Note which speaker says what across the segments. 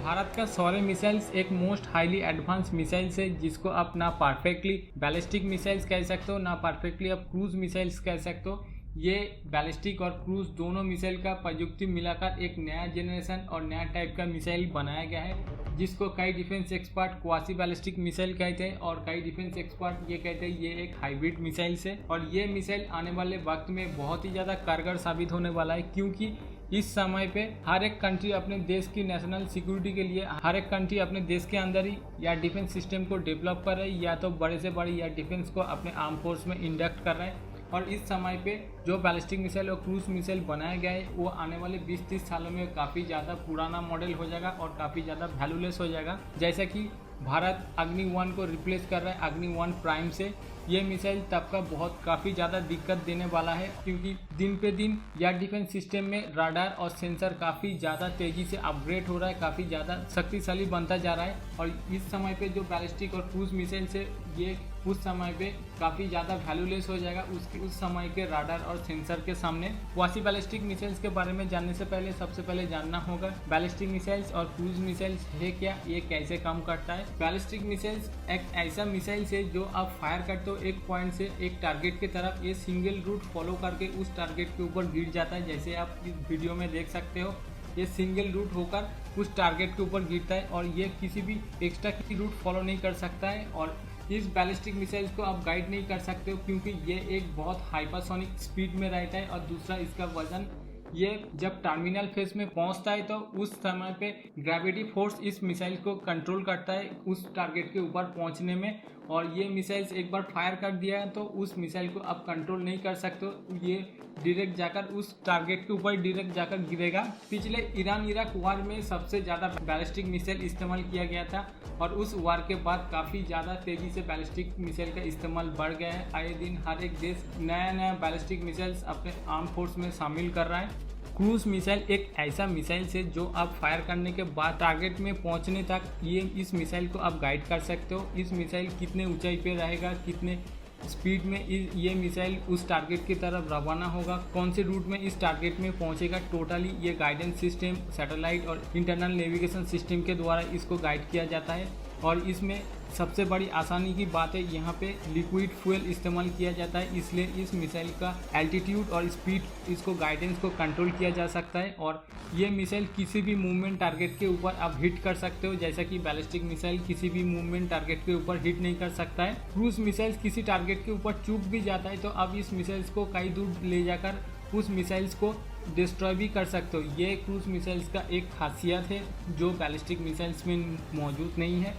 Speaker 1: भारत का सौर्य मिसाइल्स एक मोस्ट हाईली एडवांस मिसाइल्स है जिसको आप ना परफेक्टली बैलिस्टिक मिसाइल्स कह सकते हो ना परफेक्टली आप क्रूज मिसाइल्स कह सकते हो। ये बैलिस्टिक और क्रूज दोनों मिसाइल का प्रयुक्ति मिलाकर एक नया जनरेशन और नया टाइप का मिसाइल बनाया गया है जिसको कई defence expert quasi ballistic missile कहते हैं और कई डिफेंस एक्सपर्ट ये कहते हैं ये एक हाइब्रिड मिसाइल है। और ये मिसाइल आने वाले वक्त में बहुत ही ज़्यादा कारगर साबित होने वाला है क्योंकि इस समय पे हर एक कंट्री अपने देश की नेशनल सिक्योरिटी के लिए हर एक कंट्री अपने देश के अंदर ही या डिफेंस सिस्टम को डेवलप कर रही है या तो बड़े से बड़ी या डिफेंस को अपने आर्म फोर्स में इंडक्ट कर रहे हैं। और इस समय पे जो बैलिस्टिक मिसाइल और क्रूज मिसाइल बनाया गया है वो आने वाले 20-30 सालों में काफ़ी ज़्यादा पुराना मॉडल हो जाएगा और काफ़ी ज़्यादा वैल्यूलेस हो जाएगा। जैसा कि भारत अग्नि 1 को रिप्लेस कर रहा है अग्नि 1 प्राइम से। ये मिसाइल तब का बहुत काफ़ी ज़्यादा दिक्कत देने वाला है क्योंकि दिन पे दिन एयर डिफेंस सिस्टम में राडार और सेंसर काफ़ी ज़्यादा तेज़ी से अपग्रेड हो रहा है, काफ़ी ज़्यादा शक्तिशाली बनता जा रहा है। और इस समय पे जो बैलिस्टिक और क्रूज मिसाइल से ये उस समय पे काफ़ी ज़्यादा वैल्यूलेस हो जाएगा उस समय के राडार और सेंसर के सामने। क्वासी बैलिस्टिक मिसाइल्स के बारे में जानने से पहले सबसे पहले जानना होगा बैलिस्टिक मिसाइल्स और क्रूज मिसाइल्स है क्या, ये कैसे काम करता है। बैलिस्टिक मिसाइल्स एक ऐसा मिसाइल है जो आप फायर करते हो एक पॉइंट से एक टारगेट की तरफ, ये सिंगल रूट फॉलो करके उस टारगेट के ऊपर गिर जाता है। जैसे आप इस वीडियो में देख सकते हो ये सिंगल रूट होकर उस टारगेट के ऊपर गिरता है और ये किसी भी एक्स्ट्रा की रूट फॉलो नहीं कर सकता है। और इस बैलिस्टिक मिसाइल्स को आप गाइड नहीं कर सकते हो क्योंकि ये एक बहुत हाइपरसोनिक स्पीड में रहता है और दूसरा इसका वजन ये जब टर्मिनल फेस में पहुंचता है तो उस समय पे ग्रेविटी फोर्स इस मिसाइल को कंट्रोल करता है उस टारगेट के ऊपर पहुंचने में। और ये मिसाइल्स एक बार फायर कर दिया है तो उस मिसाइल को आप कंट्रोल नहीं कर सकते हो, ये डायरेक्ट जाकर उस टारगेट के ऊपर डायरेक्ट जाकर गिरेगा। पिछले ईरान इराक वार में सबसे ज़्यादा बैलिस्टिक मिसाइल इस्तेमाल किया गया था और उस वार के बाद काफ़ी ज़्यादा तेज़ी से बैलिस्टिक मिसाइल का इस्तेमाल बढ़ गया है। आए दिन हर एक देश नया नया बैलिस्टिक मिसाइल्स अपने आर्म फोर्स में शामिल कर रहा है। क्रूज मिसाइल एक ऐसा मिसाइल है जो आप फायर करने के बाद टारगेट में पहुंचने तक ये इस मिसाइल को आप गाइड कर सकते हो। इस मिसाइल कितने ऊंचाई पे रहेगा, कितने स्पीड में ये मिसाइल उस टारगेट की तरफ रवाना होगा, कौन से रूट में इस टारगेट में पहुंचेगा, टोटली ये गाइडेंस सिस्टम सैटेलाइट और इंटरनल नेविगेशन सिस्टम के द्वारा इसको गाइड किया जाता है। और इसमें सबसे बड़ी आसानी की बात है यहाँ पे लिक्विड फ्यूल इस्तेमाल किया जाता है, इसलिए इस मिसाइल का एल्टीट्यूड और स्पीड इसको गाइडेंस को कंट्रोल किया जा सकता है। और ये मिसाइल किसी भी मूवमेंट टारगेट के ऊपर आप हिट कर सकते हो, जैसा कि बैलिस्टिक मिसाइल किसी भी मूवमेंट टारगेट के ऊपर हिट नहीं कर सकता है। क्रूज मिसाइल किसी टारगेट के ऊपर चूक भी जाता है तो अब इस मिसाइल्स को कई दूर ले जाकर उस मिसाइल्स को डिस्ट्रॉय भी कर सकते हो। ये क्रूज मिसाइल्स का एक खासियत है जो बैलिस्टिक मिसाइल्स में मौजूद नहीं है।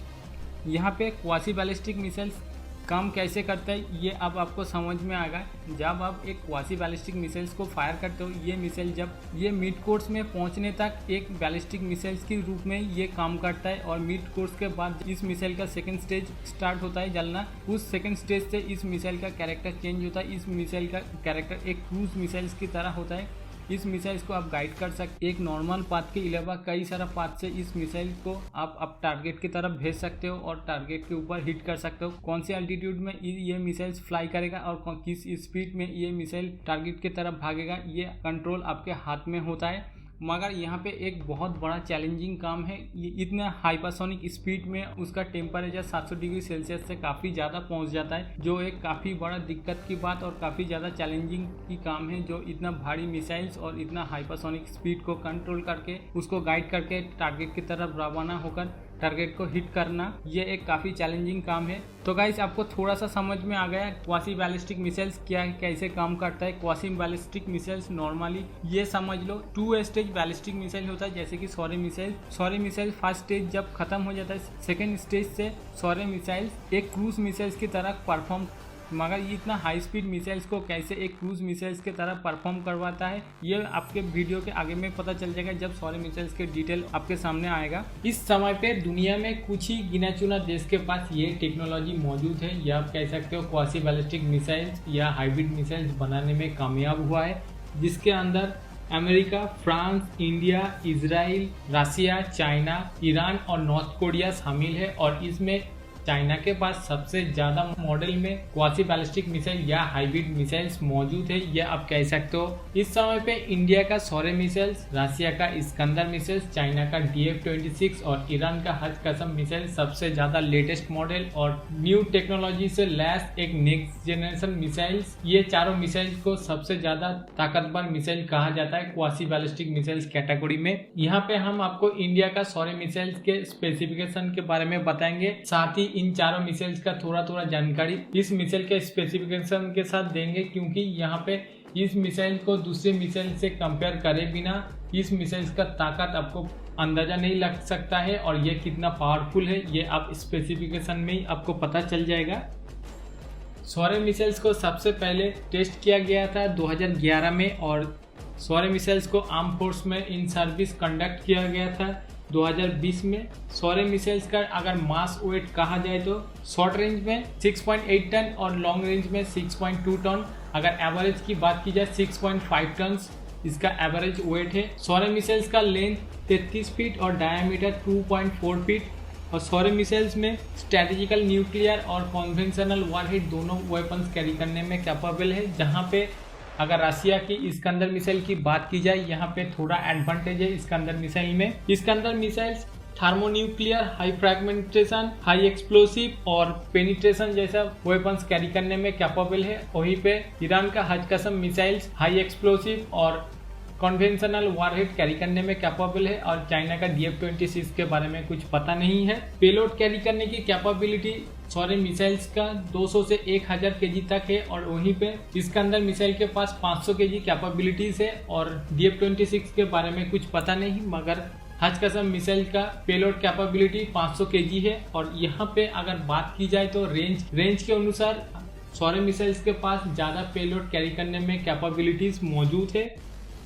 Speaker 1: यहाँ पे क्वासी बैलिस्टिक मिसाइल्स काम कैसे करता है ये अब आपको समझ में आ गया। जब आप एक क्वासी बैलिस्टिक मिसाइल्स को फायर करते हो ये मिसाइल जब ये मिड कोर्स में पहुंचने तक एक बैलिस्टिक मिसाइल्स के रूप में ये काम करता है और मिड कोर्स के बाद इस मिसाइल का सेकंड स्टेज स्टार्ट होता है जलना। उस सेकंड स्टेज से इस मिसाइल का कैरेक्टर चेंज होता है। इस मिसाइल का कैरेक्टर एक क्रूज मिसाइल्स की तरह होता है। इस मिसाइल्स को आप गाइड कर सकते, एक नॉर्मल पाथ के अलावा कई सारा पाथ से इस मिसाइल को आप टारगेट की तरफ भेज सकते हो और टारगेट के ऊपर हिट कर सकते हो। कौन सी एल्टीट्यूड में ये मिसाइल्स फ्लाई करेगा और किस स्पीड में ये मिसाइल टारगेट की तरफ भागेगा ये कंट्रोल आपके हाथ में होता है। मगर यहाँ पे एक बहुत बड़ा चैलेंजिंग काम है, ये इतना हाइपरसोनिक स्पीड में उसका टेम्परेचर 700 डिग्री सेल्सियस से काफ़ी ज़्यादा पहुँच जाता है, जो एक काफ़ी बड़ा दिक्कत की बात और काफ़ी ज़्यादा चैलेंजिंग की काम है। जो इतना भारी मिसाइल्स और इतना हाइपरसोनिक स्पीड को कंट्रोल करके उसको गाइड करके टारगेट की तरफ रवाना होकर टारगेट को हिट करना, ये एक काफ़ी चैलेंजिंग काम है। तो गाइस आपको थोड़ा सा समझ में आ गया क्वासी बैलिस्टिक मिसाइल्स क्या है, कैसे काम करता है। क्वासी बैलिस्टिक मिसाइल्स नॉर्मली ये समझ लो 2 स्टेज बैलिस्टिक मिसाइल होता है, जैसे कि सौर्य मिसाइल फर्स्ट स्टेज जब खत्म हो जाता है सेकेंड स्टेज से सौर्य मिसाइल एक क्रूज मिसाइल्स की तरह परफॉर्म। मगर ये इतना हाई स्पीड मिसाइल्स को कैसे एक क्रूज मिसाइल्स की तरह परफॉर्म करवाता है ये आपके वीडियो के आगे में पता चल जाएगा जब सौर्य मिसाइल्स के डिटेल आपके सामने आएगा। इस समय पे दुनिया में कुछ ही गिना चुना देश के पास ये टेक्नोलॉजी मौजूद है, या आप कह सकते हो क्वासी बैलिस्टिक मिसाइल्स या हाइब्रिड मिसाइल्स बनाने में कामयाब हुआ है, जिसके अंदर अमेरिका, फ्रांस, इंडिया, इजराइल, रसिया, चाइना, ईरान और नॉर्थ कोरिया शामिल है। और इसमें चाइना के पास सबसे ज्यादा मॉडल में क्वासी बैलिस्टिक मिसाइल या हाइब्रिड मिसाइल्स मौजूद है, ये आप कह सकते हो। इस समय पे इंडिया का सौर्य मिसाइल्स, रशिया का इस्कंदर मिसाइल्स, चाइना का DF-26 और ईरान का हज कसम मिसाइल सबसे ज्यादा लेटेस्ट मॉडल और न्यू टेक्नोलॉजी से लैस एक नेक्स्ट जनरेशन मिसाइल्स। ये चारों मिसाइल को सबसे ज्यादा ताकतवर मिसाइल कहा जाता है क्वासी बैलिस्टिक मिसाइल्स कैटेगरी में। यहाँ पे हम आपको इंडिया का सौर्य मिसाइल्स के स्पेसिफिकेशन के बारे में बताएंगे, साथ ही इन चारों मिसाइल्स का थोड़ा जानकारी इस मिसाइल के स्पेसिफिकेशन के साथ देंगे, क्योंकि यहाँ पे इस मिसाइल को दूसरे मिसाइल से कंपेयर करे बिना इस मिसाइल का ताकत आपको अंदाजा नहीं लग सकता है और ये कितना पावरफुल है ये आप स्पेसिफिकेशन में ही आपको पता चल जाएगा। सौर्य मिसाइल्स को सबसे पहले टेस्ट किया गया था 2011 में और सौर्य मिसाइल्स को आर्म फोर्स में इन सर्विस कंडक्ट किया गया था 2020 में। सौर्य मिसाइल्स का अगर मास वेट कहा जाए तो शॉर्ट रेंज में 6.8 टन और लॉन्ग रेंज में 6.2 टन। अगर एवरेज की बात की जाए 6.5 टन इसका एवरेज वेट है। सौर्य मिसाइल्स का लेंथ 33 फीट और डायमीटर 2.4 फीट और सौर्य मिसाइल्स में स्ट्रेटेजिकल न्यूक्लियर और कॉन्वेंशनल वॉरहेड दोनों वेपन्स कैरी करने में कैपेबल है। जहां पे अगर रशिया की इस्कंदर मिसाइल की बात की जाए, यहाँ पे थोड़ा एडवांटेज है इस्कंदर मिसाइल में। Iskander missiles thermonuclear, high fragmentation, high explosive और पेनिट्रेशन जैसा वेपन्स कैरी करने में कैपेबल है। वहीं पे ईरान का हज कसम मिसाइल्स हाई एक्सप्लोसिव और कॉन्वेंशनल वॉरहेड कैरी करने में कैपेबल है और चाइना का DF-26 के बारे में कुछ पता नहीं है। पेलोड कैरी करने की कैपेबिलिटी सौर्य मिसाइल्स का 200 से 1000 kg तक है और वहीं पे इस्कंदर मिसाइल के पास 500 kg कैपेबिलिटीज है और DF-26 के बारे में कुछ पता नहीं, मगर हज कसम मिसाइल का पेलोड कैपेबिलिटी 500 kg है। और यहाँ पे अगर बात की जाए तो रेंज के अनुसार सौर्य मिसाइल्स के पास ज़्यादा पेलोड कैरी करने में कैपेबिलिटीज मौजूद है।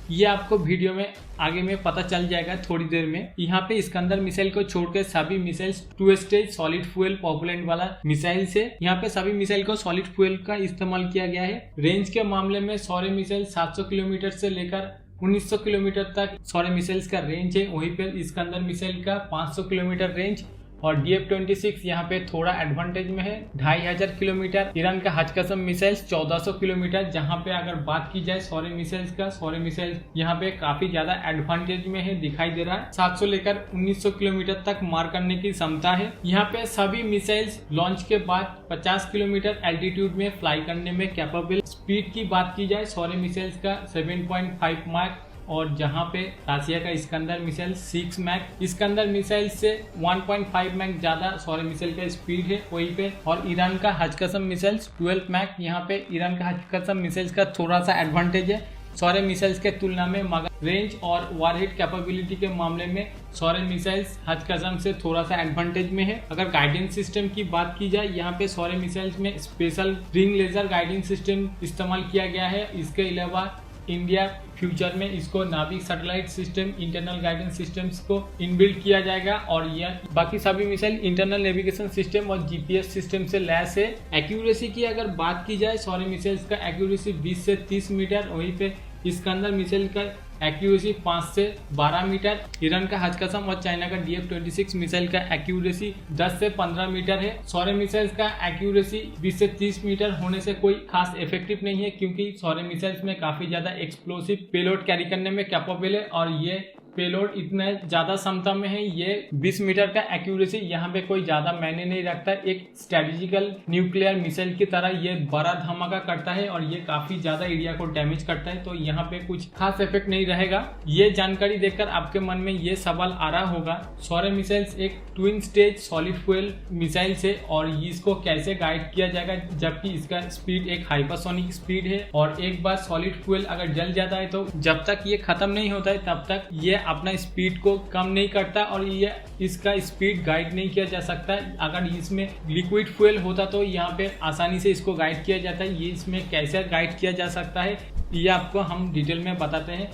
Speaker 1: ये आपको वीडियो में आगे में पता चल जाएगा थोड़ी देर में। यहाँ पे इस्कंदर मिसाइल को छोड़कर सभी missiles 2 stage solid fuel propellant वाला मिसाइल से यहाँ पे सभी मिसाइल को सॉलिड फ्यूल का इस्तेमाल किया गया है। रेंज के मामले में सौर्य मिसाइल 700 किलोमीटर से लेकर 1900 किलोमीटर तक सौर्य मिसाइल्स का रेंज है। वहीं पे इस्कंदर मिसाइल का 500 किलोमीटर रेंज और DF-26 यहाँ पे थोड़ा एडवांटेज में है 2500 किलोमीटर। ईरान का हज कसम मिसाइल्स 1400 किलोमीटर। जहाँ पे अगर बात की जाए सौर्य मिसाइल्स का, सौर्य मिसाइल यहाँ पे काफी ज्यादा एडवांटेज में है, दिखाई दे रहा है। 700 लेकर 1900 किलोमीटर तक मार करने की क्षमता है। यहाँ पे सभी मिसाइल्स लॉन्च के बाद 50 किलोमीटर एल्टीट्यूड में फ्लाई करने में कैपेबल। स्पीड की बात की जाए सौर्य मिसाइल्स का 7.5 माक और जहां पे रशिया का Iskander missile 6 Mac. Iskander missile से 1.5 मैक ज्यादा सौर्य मिसाइल का स्पीड है वहीं पे। और ईरान का हज कसम मिसाइल 12 मैक। यहाँ पे ईरान का हज कसम मिसाइल का थोड़ा सा एडवांटेज है सौर्य मिसाइल्स के तुलना में, मगर रेंज और वॉरहेड कैपेबिलिटी के मामले में सौर्य मिसाइल्स हज कसम से थोड़ा सा एडवांटेज में है। अगर गाइडेंस सिस्टम की बात की जाए, यहाँ पे सौर्य मिसाइल्स में special ring laser guiding system इस्तेमाल किया गया है। इसके अलावा इंडिया फ्यूचर में इसको नाविक satellite system, internal guidance systems को इनबिल्ट किया जाएगा और यह बाकी सभी मिसाइल इंटरनल नेविगेशन सिस्टम और GPS सिस्टम से लैस है। एक्यूरेसी की अगर बात की जाए, सौर्य मिसाइल्स का एक्यूरेसी 20 से 30 मीटर, वहीं पे इस्कंदर मिसाइल का एक्यूरेसी 5 से 12 मीटर। ईरान का हज कसम और चाइना का DF-26 मिसाइल का एक्यूरेसी 10 से 15 मीटर है। सौर्य मिसाइल्स का एक्यूरेसी 20 से 30 मीटर होने से कोई खास इफेक्टिव नहीं है, क्योंकि सौर्य मिसाइल्स में काफी ज्यादा एक्सप्लोसिव पेलोड कैरी करने में कैपेबल है और ये पेलोड इतना ज्यादा क्षमता में है। ये 20 मीटर का एक्यूरेसी यहाँ पे कोई ज्यादा मायने नहीं रखता। एक स्ट्रेटेजिकल न्यूक्लियर मिसाइल की तरह ये बड़ा धमाका करता है और ये काफी ज्यादा एरिया को डैमेज करता है, तो यहाँ पे कुछ खास इफेक्ट नहीं रहेगा। ये जानकारी देखकर आपके मन में ये सवाल आ रहा होगा, सौर्य मिसाइल्स एक twin stage solid fuel missile से और इसको कैसे गाइड किया जाएगा, जबकि इसका स्पीड एक हाइपरसोनिक स्पीड है और एक बार सॉलिड फ्यूल अगर जल जाता है तो जब तक ये खत्म नहीं होता है तब तक ये अपना स्पीड को कम नहीं करता और ये इसका स्पीड गाइड नहीं किया जा सकता। अगर इसमें लिक्विड फ्यूल होता तो यहाँ पे आसानी से इसको गाइड किया जाता है। ये इसमें कैसे गाइड किया जा सकता है ये आपको हम डिटेल में बताते हैं।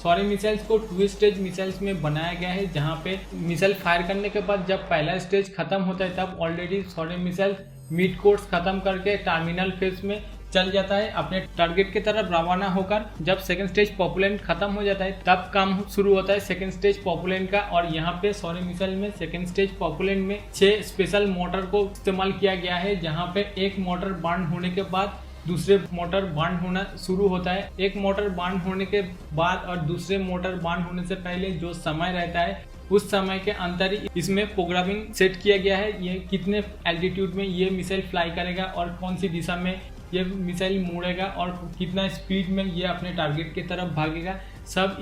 Speaker 1: सौर्य मिसाइल्स को 2 स्टेज मिसाइल्स में बनाया गया है, जहां पे मिसाइल फायर करने के बाद जब पहला स्टेज खत्म होता है तब ऑलरेडी सौर्य मिसाइल मिड कोर्स खत्म करके टर्मिनल फेज में चल जाता है अपने टारगेट की तरफ रवाना होकर। जब सेकंड स्टेज पॉपुलेंट खत्म हो जाता है तब काम शुरू होता है सेकंड स्टेज पॉपुलेंट का। और यहाँ पे सौर्य मिसाइल में सेकंड स्टेज पॉपुलेंट में 6 स्पेशल मोटर को इस्तेमाल किया गया है, जहाँ पे एक मोटर बर्न होने के बाद दूसरे मोटर बर्न होना शुरू होता है। एक मोटर बर्न होने के बाद और दूसरे मोटर बर्न होने से पहले जो समय रहता है उस समय के अंदर ही इसमें प्रोग्रामिंग सेट किया गया है। ये कितने एल्टीट्यूड में ये मिसाइल फ्लाई करेगा और कौन सी दिशा में ये मिसाइल मुड़ेगा और कितना स्पीड में ये अपने टारगेट की तरफ भागेगा, सब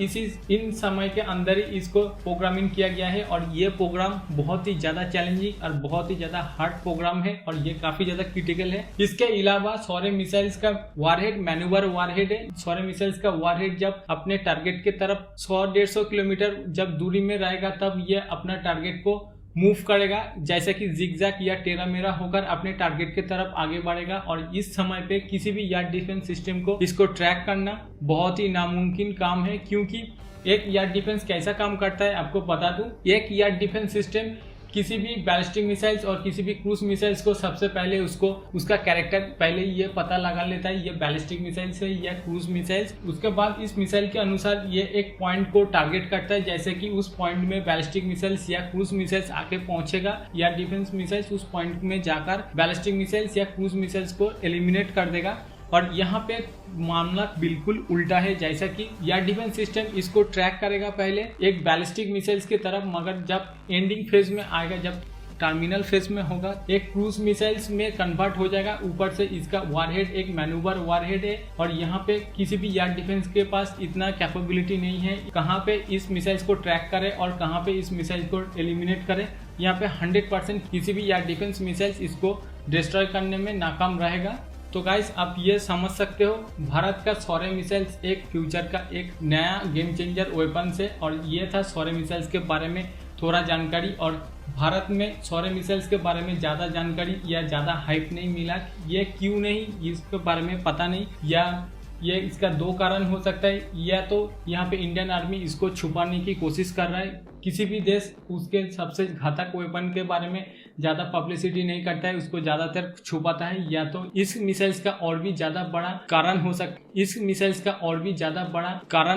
Speaker 1: इन समय के अंदर ही इसको प्रोग्रामिंग किया गया है। और ये प्रोग्राम बहुत ही ज़्यादा चैलेंजिंग और बहुत ही ज़्यादा हार्ड प्रोग्राम है और ये काफ़ी ज़्यादा क्रिटिकल है। इसके अलावा सौर्य मिसाइल्स का वारहेड मैन्यूवर वारहेड है। सौर्य मिसाइल्स का वारहेड जब अपने टारगेट की तरफ 100-150 किलोमीटर जब दूरी में रहेगा तब ये अपना टारगेट को मूव करेगा, जैसे कि जिगजैग या टेरामेरा होकर अपने टारगेट की तरफ आगे बढ़ेगा। और इस समय पे किसी भी एयर डिफेंस सिस्टम को इसको ट्रैक करना बहुत ही नामुमकिन काम है, क्योंकि एक एयर डिफेंस कैसा काम करता है आपको बता दूं। एक एयर डिफेंस सिस्टम किसी भी बैलिस्टिक मिसाइल्स और किसी भी क्रूज मिसाइल्स को सबसे पहले उसका कैरेक्टर पहले ये पता लगा लेता है, ये बैलिस्टिक मिसाइल्स है या क्रूज मिसाइल्स। उसके बाद इस मिसाइल के अनुसार ये एक पॉइंट को टारगेट करता है, जैसे कि उस पॉइंट में बैलिस्टिक मिसाइल्स या क्रूज मिसाइल्स आके पहुंचेगा या डिफेंस मिसाइल्स उस पॉइंट में जाकर बैलिस्टिक मिसाइल्स या क्रूज मिसाइल्स को एलिमिनेट कर देगा। और यहाँ पे मामला बिल्कुल उल्टा है, जैसा कि एयर डिफेंस सिस्टम इसको ट्रैक करेगा पहले एक बैलिस्टिक मिसाइल्स की तरफ, मगर जब एंडिंग फेज में आएगा, जब टर्मिनल फेज में होगा, एक क्रूज मिसाइल्स में कन्वर्ट हो जाएगा। ऊपर से इसका वारहेड एक मैन्यूवर वारहेड है और यहाँ पे किसी भी एयर डिफेंस के पास इतना कैपेबिलिटी नहीं है कहाँ पे इस मिसाइल्स को ट्रैक करे और कहाँ पे इस मिसाइल को एलिमिनेट करे। यहाँ पे 100% किसी भी एयर डिफेंस मिसाइल्स इसको डिस्ट्रॉय करने में नाकाम रहेगा। तो गाइस आप ये समझ सकते हो भारत का सौर्य मिसाइल्स एक फ्यूचर का एक नया गेम चेंजर वेपन है। और ये था सौर्य मिसाइल्स के बारे में थोड़ा जानकारी। और भारत में सौर्य मिसाइल्स के बारे में ज़्यादा जानकारी या ज़्यादा हाइप नहीं मिला, ये क्यों नहीं, इसके बारे में पता नहीं, या ये इसका 2 कारण हो सकता है। या तो यहाँ पे इंडियन आर्मी इसको छुपाने की कोशिश कर रहा है, किसी भी देश उसके सबसे घातक वेपन के बारे में ज़्यादा पब्लिसिटी नहीं करता है, उसको ज़्यादातर छुपाता है। या तो इस मिसाइल्स का और भी ज़्यादा बड़ा कारण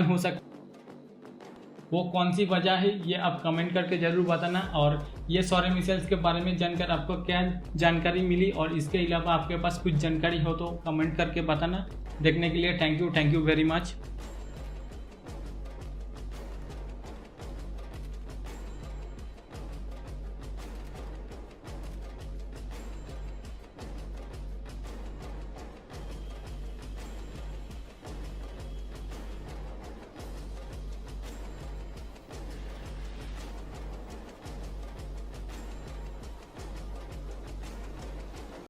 Speaker 1: हो सकता वो कौन सी वजह है ये आप कमेंट करके जरूर बताना। और ये सौर्य मिसाइल्स के बारे में जानकर आपको क्या जानकारी मिली और इसके अलावा आपके पास कुछ जानकारी हो तो कमेंट करके बताना। देखने के लिए थैंक यू वेरी मच।